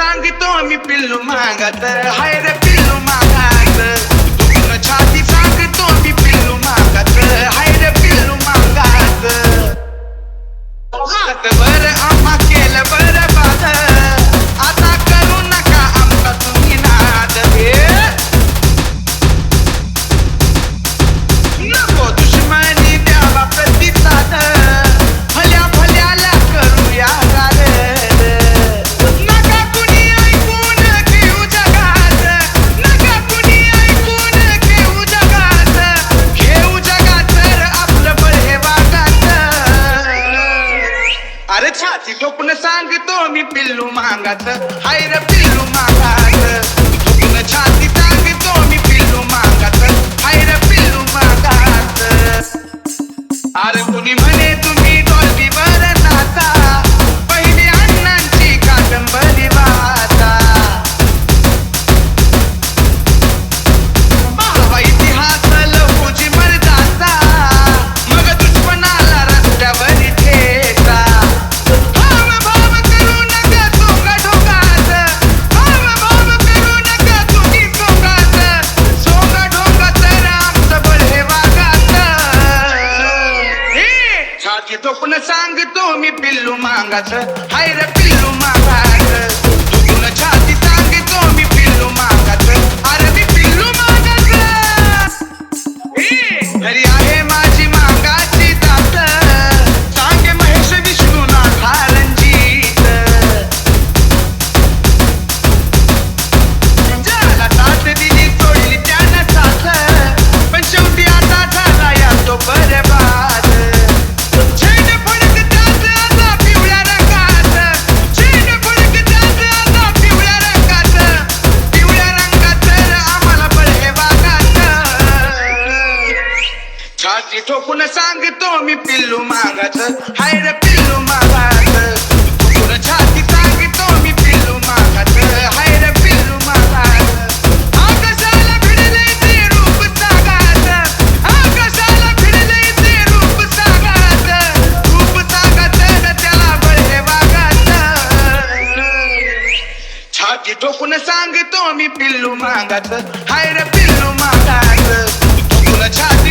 सांगतो मी पिल्लू मागात हाय रे पिल्लू मागात दुखणं छाती सांगतो मी पिल्लू मागात हाय रे पिल्लू मागात हातभर आम्हा केलं बरं बाद आता करू नका आमचा तुम्ही नाद नको दुश्मनी द्यावा प्रतिसाद भल्या भल्याला करूया नका कुणी ऐकून घेऊ जगात नका कुणी ऐकून घेऊ जगात घेऊ जगात तर आपलं बळ हे वागात अरे छाती ठोकून सांगतो मी पिल्लू मागात हाय रे पिल्लू मागात ठोकून छाती सांगतो मी पिल्लू मागात हाय रे पिल्लू मागात अरे कुणी म्हणे तुम्ही डॉल्बीवर नाचा पहिली अण्णांची कादंबरी वाचा पाहावा इतिहास लहूजी मर्दाचा मग दुश्मनाला रस्त्यावर ठेचा भाव भाव करू नका सोंगा ढोंगात भाव भाव करू नका तुम्ही सोंगात सोंगा ढोंगा तर आमचं बळ हे वागात छाती ठोकून सांगतो मी पिल्लू मागात हाय रे पिल्लू मागात दुखून छाती सांगतो मी पिल्लू मागात अरे मी पिल्लू मागात घरी आहे माझी मागाची दात सांगे महेश विष्णूनाथा रणजित ज्याला साथ दिली तोडली त्यानं साथ पण शेवटी आता झाला या तो बरबाद चैन फडकतात आता पिवळ्या रंगात चैन फडकतात आता पिवळ्या रंगात तर आम्हाला बळ हे वागात छाती ठोकून सांगतो मी पिल्लू मागात हाय रे पिल्लू मागात ठोकून छाती सांगतो मी पिल्लू मागात हाय रे पिल्लू मागात आकाशाला भिडले ते रूप सागात आकाशाला भिडले ते रूप सागात त्याला बळ हे वागात छाती ठोकून सांगतो मी पिल्लू मागात हाय रे पिल्लू मागात ठोकून छाती